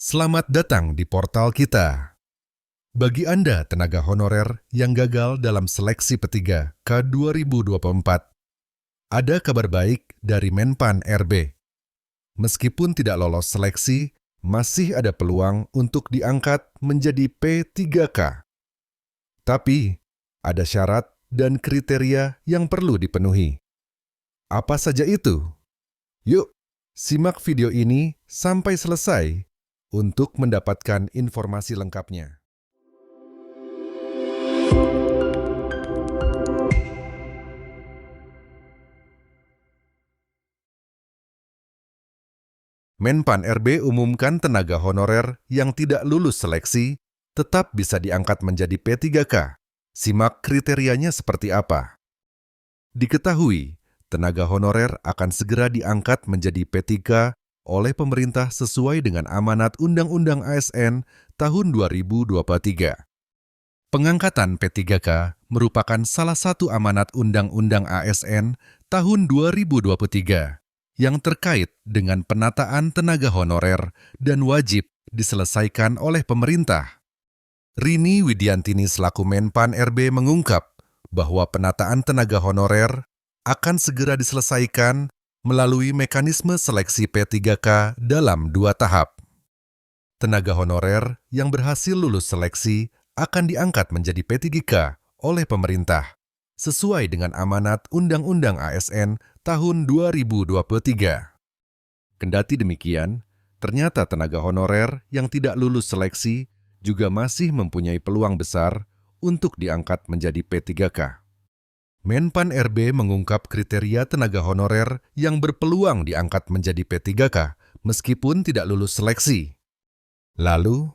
Selamat datang di portal kita. Bagi Anda tenaga honorer yang gagal dalam seleksi P3K 2024, ada kabar baik dari Menpan RB. Meskipun tidak lolos seleksi, masih ada peluang untuk diangkat menjadi P3K. Tapi, ada syarat dan kriteria yang perlu dipenuhi. Apa saja itu? Yuk, simak video ini sampai selesai untuk mendapatkan informasi lengkapnya. Menpan RB umumkan tenaga honorer yang tidak lulus seleksi tetap bisa diangkat menjadi P3K. Simak kriterianya seperti apa. Diketahui, tenaga honorer akan segera diangkat menjadi P3K oleh pemerintah sesuai dengan amanat Undang-Undang ASN tahun 2023. Pengangkatan P3K merupakan salah satu amanat Undang-Undang ASN tahun 2023 yang terkait dengan penataan tenaga honorer dan wajib diselesaikan oleh pemerintah. Rini Widiantini selaku Menpan RB mengungkap bahwa penataan tenaga honorer akan segera diselesaikan melalui mekanisme seleksi P3K dalam 2 tahap. Tenaga honorer yang berhasil lulus seleksi akan diangkat menjadi P3K oleh pemerintah, sesuai dengan amanat Undang-Undang ASN tahun 2023. Kendati demikian, ternyata tenaga honorer yang tidak lulus seleksi juga masih mempunyai peluang besar untuk diangkat menjadi P3K. Menpan RB mengungkap kriteria tenaga honorer yang berpeluang diangkat menjadi P3K meskipun tidak lulus seleksi. Lalu,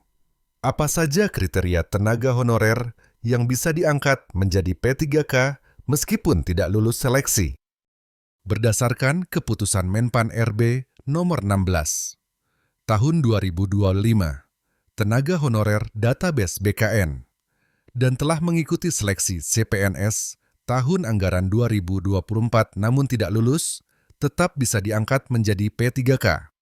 apa saja kriteria tenaga honorer yang bisa diangkat menjadi P3K meskipun tidak lulus seleksi? Berdasarkan keputusan Menpan RB nomor 16 tahun 2025, tenaga honorer database BKN dan telah mengikuti seleksi CPNS tahun anggaran 2024 namun tidak lulus, tetap bisa diangkat menjadi P3K.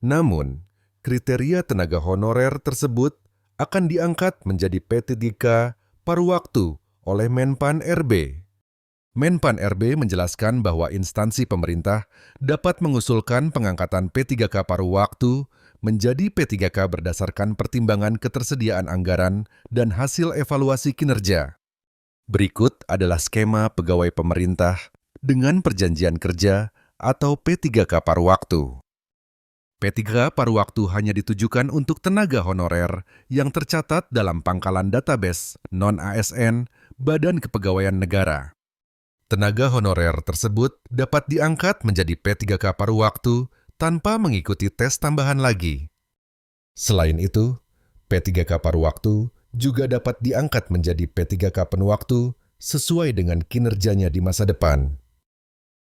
Namun, kriteria tenaga honorer tersebut akan diangkat menjadi P3K paruh waktu oleh Menpan RB. Menpan RB menjelaskan bahwa instansi pemerintah dapat mengusulkan pengangkatan P3K paruh waktu menjadi P3K berdasarkan pertimbangan ketersediaan anggaran dan hasil evaluasi kinerja. Berikut adalah skema pegawai pemerintah dengan perjanjian kerja atau P3K paruh waktu. P3K paruh waktu hanya ditujukan untuk tenaga honorer yang tercatat dalam pangkalan database non-ASN Badan Kepegawaian Negara. Tenaga honorer tersebut dapat diangkat menjadi P3K paruh waktu tanpa mengikuti tes tambahan lagi. Selain itu, P3K paruh waktu juga dapat diangkat menjadi P3K penuh waktu sesuai dengan kinerjanya di masa depan.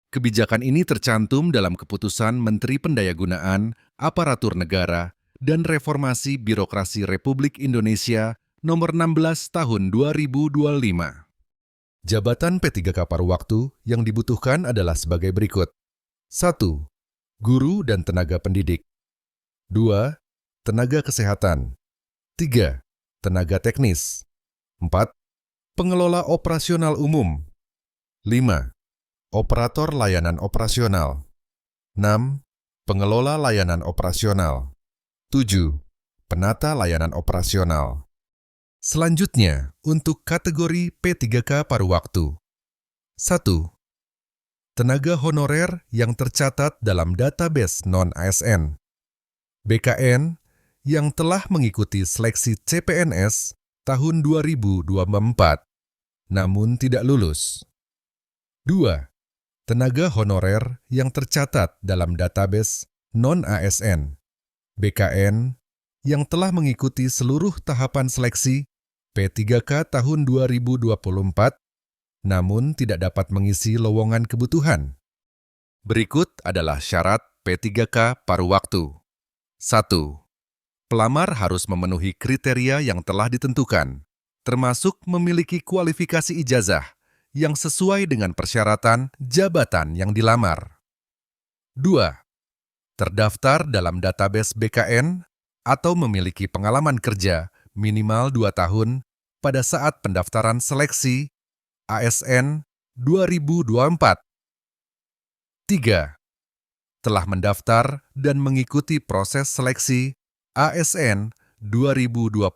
Kebijakan ini tercantum dalam Keputusan Menteri Pendayagunaan Aparatur Negara dan Reformasi Birokrasi Republik Indonesia Nomor 16 Tahun 2025. Jabatan P3K paruh waktu yang dibutuhkan adalah sebagai berikut. 1. Guru dan tenaga pendidik. 2. Tenaga kesehatan. 3. Tenaga teknis. 4. Pengelola operasional umum. 5. Operator layanan operasional. 6. Pengelola layanan operasional. 7. Penata layanan operasional. Selanjutnya, untuk kategori P3K paruh waktu. 1. Tenaga honorer yang tercatat dalam database non-ASN. BKN yang telah mengikuti seleksi CPNS tahun 2024, namun tidak lulus. 2. Tenaga honorer yang tercatat dalam database non-ASN, BKN yang telah mengikuti seluruh tahapan seleksi P3K tahun 2024, namun tidak dapat mengisi lowongan kebutuhan. Berikut adalah syarat P3K paruh waktu. 1. Pelamar harus memenuhi kriteria yang telah ditentukan, termasuk memiliki kualifikasi ijazah yang sesuai dengan persyaratan jabatan yang dilamar. 2. Terdaftar dalam database BKN atau memiliki pengalaman kerja minimal 2 tahun pada saat pendaftaran seleksi ASN 2024. 3. Telah mendaftar dan mengikuti proses seleksi ASN 2024.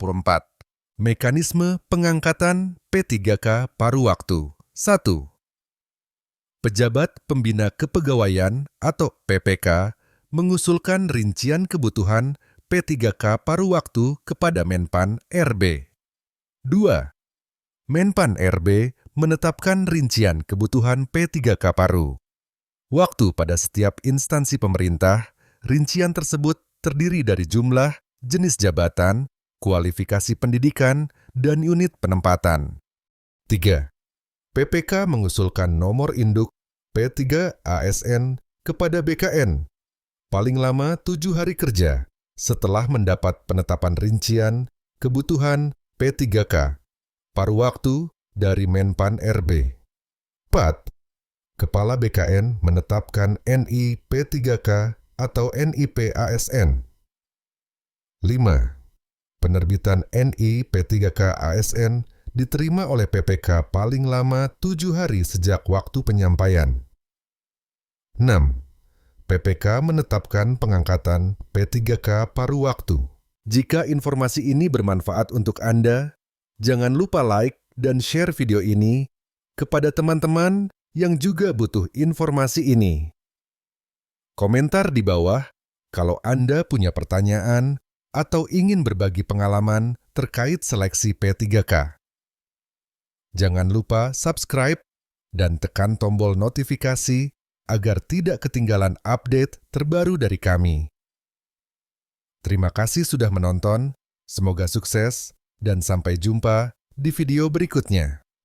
Mekanisme pengangkatan P3K paruh waktu. 1. Pejabat Pembina Kepegawaian atau PPK mengusulkan rincian kebutuhan P3K paruh waktu kepada Menpan RB. 2. Menpan RB menetapkan rincian kebutuhan P3K paruh waktu pada setiap instansi pemerintah. Rincian tersebut terdiri dari jumlah, jenis jabatan, kualifikasi pendidikan, dan unit penempatan. 3. PPK mengusulkan nomor induk P3 ASN kepada BKN paling lama 7 hari kerja setelah mendapat penetapan rincian kebutuhan P3K paruh waktu dari Menpan RB. 4. Kepala BKN menetapkan NI P3K atau NIP ASN. 5. Penerbitan NI P3K ASN diterima oleh PPK paling lama 7 hari sejak waktu penyampaian. 6. PPK menetapkan pengangkatan P3K paruh waktu. Jika informasi ini bermanfaat untuk Anda, jangan lupa like dan share video ini kepada teman-teman yang juga butuh informasi ini. Komentar di bawah kalau Anda punya pertanyaan atau ingin berbagi pengalaman terkait seleksi P3K. Jangan lupa subscribe dan tekan tombol notifikasi agar tidak ketinggalan update terbaru dari kami. Terima kasih sudah menonton, semoga sukses, dan sampai jumpa di video berikutnya.